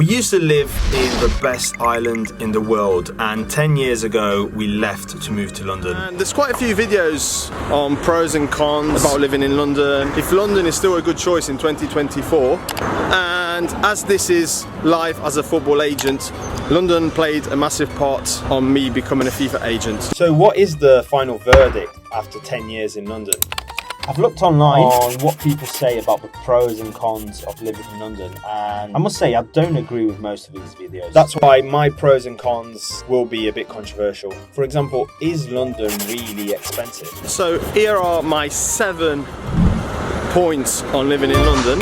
used to live in the best island in the world, and 10 years ago we left to move to London. And there's quite a few videos on pros and cons about living in London, if London is still a good choice in 2024. And as this is live as a football agent, London played a massive part on me becoming a FIFA agent. So what is the final verdict after 10 years in London? I've looked online on what people say about the pros and cons of living in London, and I must say I don't agree with most of these videos. That's why my pros and cons will be a bit controversial. For example, is London really expensive? So here are my 7 points on living in London.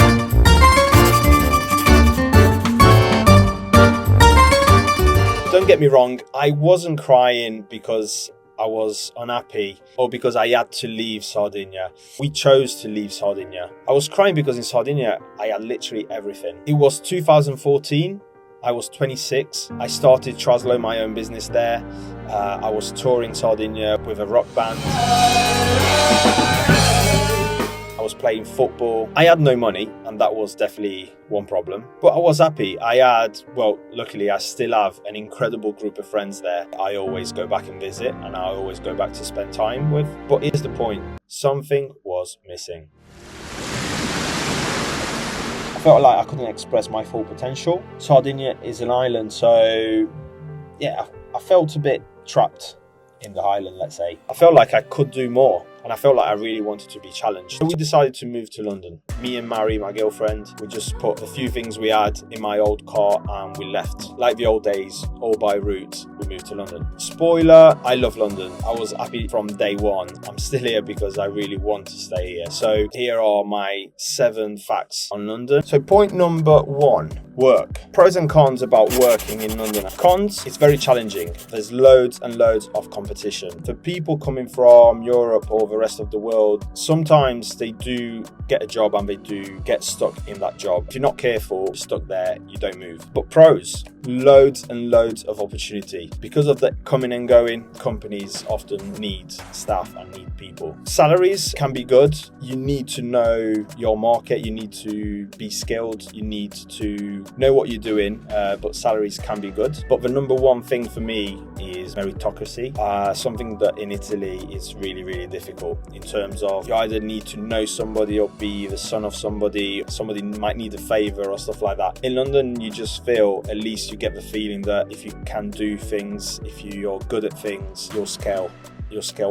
Don't get me wrong, I wasn't crying because I was unhappy or because I had to leave Sardinia. We chose to leave Sardinia. I was crying because in Sardinia, I had literally everything. It was 2014. I was 26. I started Traslo, my own business there. I was touring Sardinia with a rock band. I was playing football. I had no money, and that was definitely one problem. But I was happy. Luckily I still have an incredible group of friends there. I always go back and visit, and I always go back to spend time with. But here's the point. Something was missing. I felt like I couldn't express my full potential. Sardinia is an island, so yeah, I felt a bit trapped in the island, let's say. I felt like I could do more, and I felt like I really wanted to be challenged. So we decided to move to London. Me and Mary, my girlfriend, we just put a few things we had in my old car and we left. Like the old days, all by route, we moved to London. Spoiler, I love London. I was happy from day one. I'm still here because I really want to stay here. So here are my 7 facts on London. So point number 1, work. Pros and cons about working in London. Cons, it's very challenging. There's loads and loads of competition. For people coming from Europe or the rest of the world, sometimes they do get a job and they do get stuck in that job. If you're not careful, you're stuck there, you don't move. But pros, loads and loads of opportunity. Because of the coming and going, companies often need staff and need people. Salaries can be good. You need to know your market, you need to be skilled, you need to know what you're doing, but salaries can be good. But the number one thing for me is meritocracy, something that in Italy is really, really difficult in terms of you either need to know somebody or be the son of somebody might need a favor or stuff like that. In London, you just feel, at least you get the feeling that if you can do things, if you're good at things, you'll scale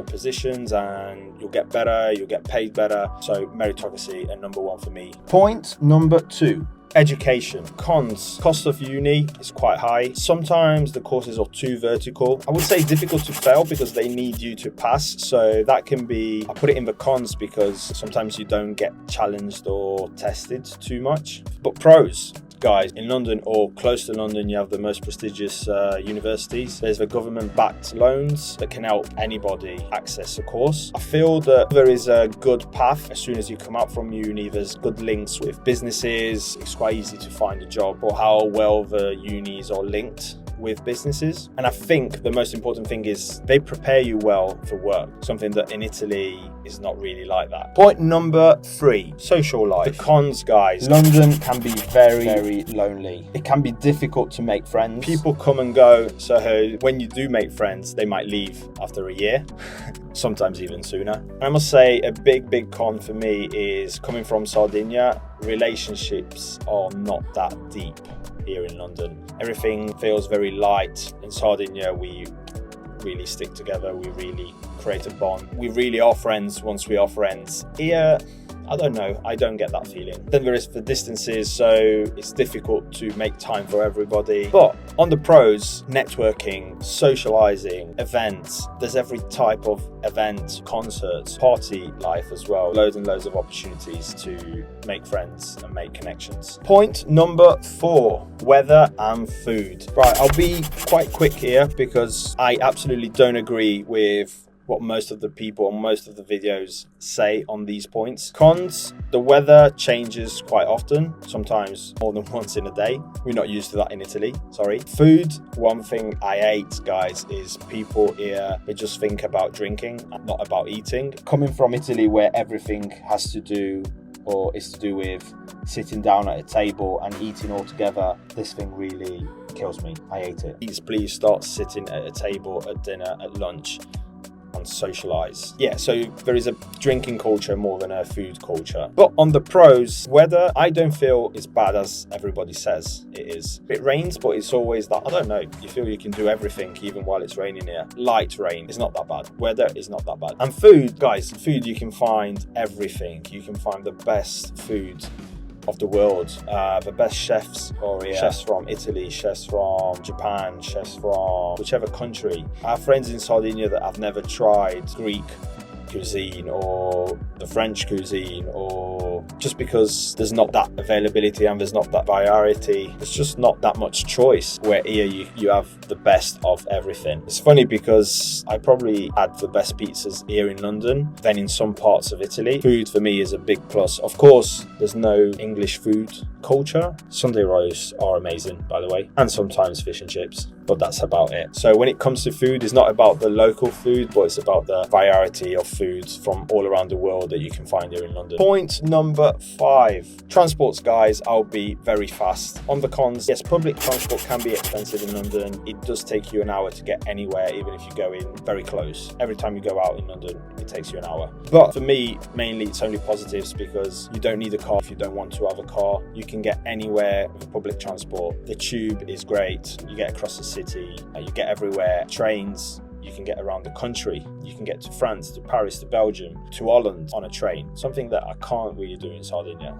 positions and you'll get better, you'll get paid better. So meritocracy and number 1 for me. Point number 2. Education. Cons. Cost of uni is quite high. Sometimes the courses are too vertical. I would say difficult to fail because they need you to pass. So that can be, I put it in the cons because sometimes you don't get challenged or tested too much. But pros. Guys, in London or close to London, you have the most prestigious universities. There's the government-backed loans that can help anybody access a course. I feel that there is a good path as soon as you come out from uni. There's good links with businesses. It's quite easy to find a job, or how well the unis are linked with businesses. And I think the most important thing is they prepare you well for work, something that in Italy is not really like that. Point number 3, social life. The cons, guys. London can be very, very lonely. It can be difficult to make friends. People come and go, so when you do make friends, they might leave after a year, sometimes even sooner. I must say a big con for me is coming from Sardinia, relationships are not that deep here in London. Everything feels very light. In Sardinia, we really stick together. We really create a bond. We really are friends once we are friends. Here, I don't know, I don't get that feeling. Then there is the distances, so it's difficult to make time for everybody. But on the pros, networking, socializing, events, there's every type of event, concerts, party life as well. Loads and loads of opportunities to make friends and make connections. Point number 4, weather and food. Right, I'll be quite quick here because I absolutely don't agree with what most of the people and most of the videos say on these points. Cons, the weather changes quite often, sometimes more than once in a day. We're not used to that in Italy, sorry. Food, one thing I hate, guys, is people here, they just think about drinking and not about eating. Coming from Italy where everything has to do or is to do with sitting down at a table and eating all together, this thing really kills me. I hate it. Please start sitting at a table at dinner, at lunch, and socialise. Yeah, so there is a drinking culture more than a food culture. But on the pros, weather, I don't feel as bad as everybody says it is. It rains, but it's always that, I don't know, you feel you can do everything even while it's raining here. Light rain is not that bad. Weather is not that bad. And food, guys, food, you can find everything. You can find the best food of the world. The best chefs are here. Chefs from Italy, chefs from Japan, chefs from whichever country. I have friends in Sardinia that have never tried Greek cuisine or the French cuisine, or just because there's not that availability and there's not that variety, there's just not that much choice, where here you have the best of everything. It's funny because I probably had the best pizzas here in London than in some parts of Italy. Food for me is a big plus. Of course, there's no English food culture. Sunday rolls are amazing, by the way, and sometimes fish and chips, but that's about it. So when it comes to food, it's not about the local food, but it's about the variety of foods from all around the world that you can find here in London. Point number 5. Transports, guys, I'll be very fast. On the cons, yes, public transport can be expensive in London. It does take you an hour to get anywhere, even if you go in very close. Every time you go out in London, it takes you an hour. But for me, mainly it's only positives, because you don't need a car if you don't want to have a car. You can get anywhere with public transport. The tube is great. You get across the city, you get everywhere. Trains, you can get around the country. You can get to France, to Paris, to Belgium, to Holland on a train. Something that I can't really do in Sardinia.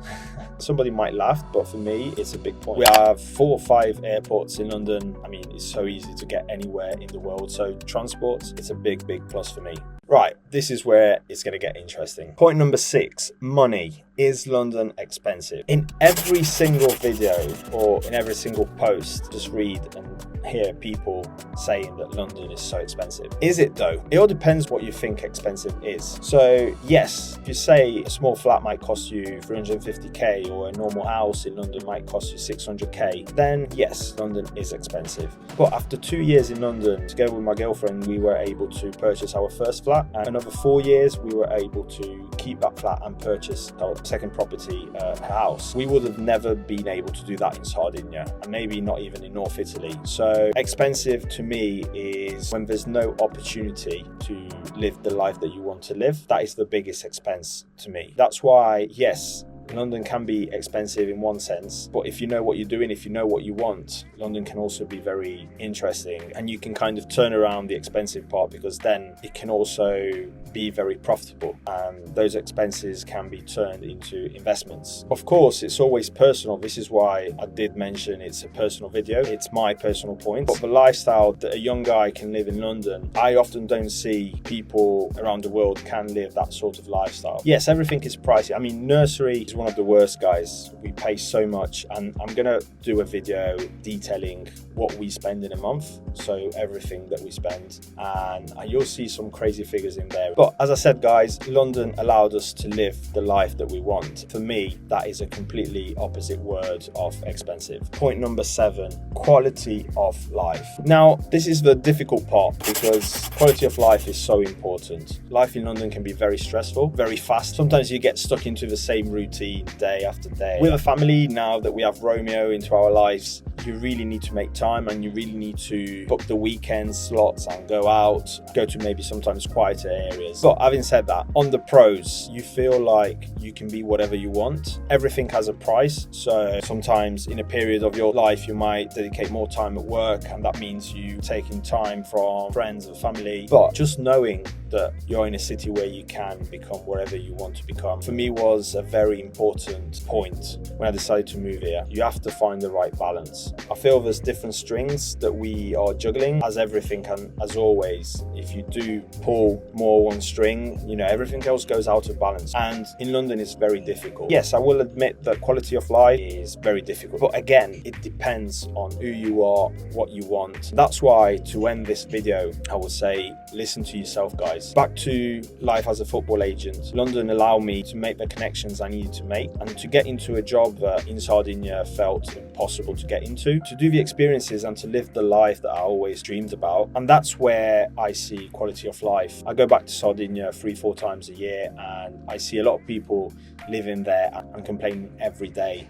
Somebody might laugh, but for me, it's a big point. We have 4 or 5 airports in London. I mean, it's so easy to get anywhere in the world. So transport, it's a big plus for me. Right, this is where it's going to get interesting. Point number 6, money. Is London expensive? In every single video or in every single post, just read and hear people saying that London is so expensive. Is it though? It all depends what you think expensive is. So yes, if you say a small flat might cost you 350k or a normal house in London might cost you 600k, then yes, London is expensive. But after 2 years in London, together with my girlfriend, we were able to purchase our first flat, and another 4 years we were able to keep that flat and purchase our second property, house. We would have never been able to do that in Sardinia, and maybe not even in North Italy. So expensive to me is when there's no opportunity to live the life that you want to live. That is the biggest expense to me. That's why, yes, London can be expensive in one sense, but if you know what you're doing, if you know what you want, London can also be very interesting, and you can kind of turn around the expensive part, because then it can also be very profitable, and those expenses can be turned into investments. Of course, it's always personal. This is why I did mention it's a personal video. It's my personal point. But the lifestyle that a young guy can live in London, I often don't see people around the world can live that sort of lifestyle. Yes, everything is pricey. I mean, nursery is one of the worst, guys. We pay so much, and I'm gonna do a video detailing what we spend in a month, so everything that we spend, and you'll see some crazy figures in there. But as I said, guys, London allowed us to live the life that we want. For me, that is a completely opposite word of expensive. Point number 7, quality of life. Now, this is the difficult part, because quality of life is so important. Life in London can be very stressful, very fast. Sometimes you get stuck into the same routine day after day. With a family, now that we have Romeo into our lives, you really need to make time, and you really need to book the weekend slots and go out, go to maybe sometimes quieter areas. But having said that, on the pros, you feel like you can be whatever you want. Everything has a price. So sometimes in a period of your life, you might dedicate more time at work, and that means you taking time from friends and family. But just knowing that you're in a city where you can become whatever you want to become, for me, was a very important point when I decided to move here. You have to find the right balance. I feel there's different strings that we are juggling, as everything can, as always. If you do pull more one string, everything else goes out of balance. And in London, it's very difficult. Yes, I will admit that quality of life is very difficult. But again, it depends on who you are, what you want. That's why, to end this video, I would say, listen to yourself, guys. Back to life as a football agent. London allowed me to make the connections I needed to make, and to get into a job that in Sardinia felt possible to get into, to do the experiences and to live the life that I always dreamed about. And that's where I see quality of life. I go back to Sardinia 3-4 times a year, and I see a lot of people living there and complaining every day,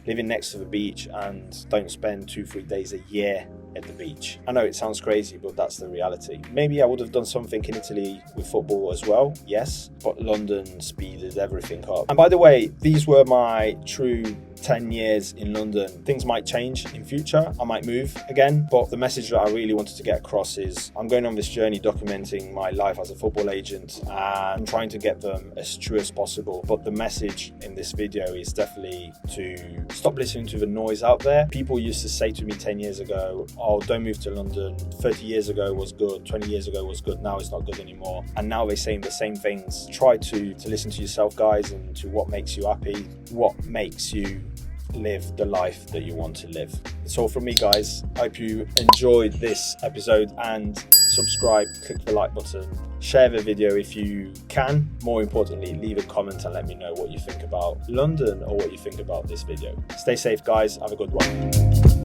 living next to the beach and don't spend 2-3 days a year at the beach. I know it sounds crazy, but that's the reality. Maybe I would have done something in Italy with football as well, yes, but London speeded everything up. And by the way, these were my true 10 years in London. Things might change in future. I might move again, but the message that I really wanted to get across is I'm going on this journey documenting my life as a football agent and trying to get them as true as possible. But the message in this video is definitely to stop listening to the noise out there. People used to say to me 10 years ago, oh, don't move to London. 30 years ago was good, 20 years ago was good, now it's not good anymore. And now they're saying the same things. Try to listen to yourself, guys, and to what makes you happy, what makes you live the life that you want to live. It's all from me, guys. I hope you enjoyed this episode, and subscribe, click the like button, share the video if you can. More importantly, leave a comment and let me know what you think about London or what you think about this video. Stay safe, guys. Have a good one.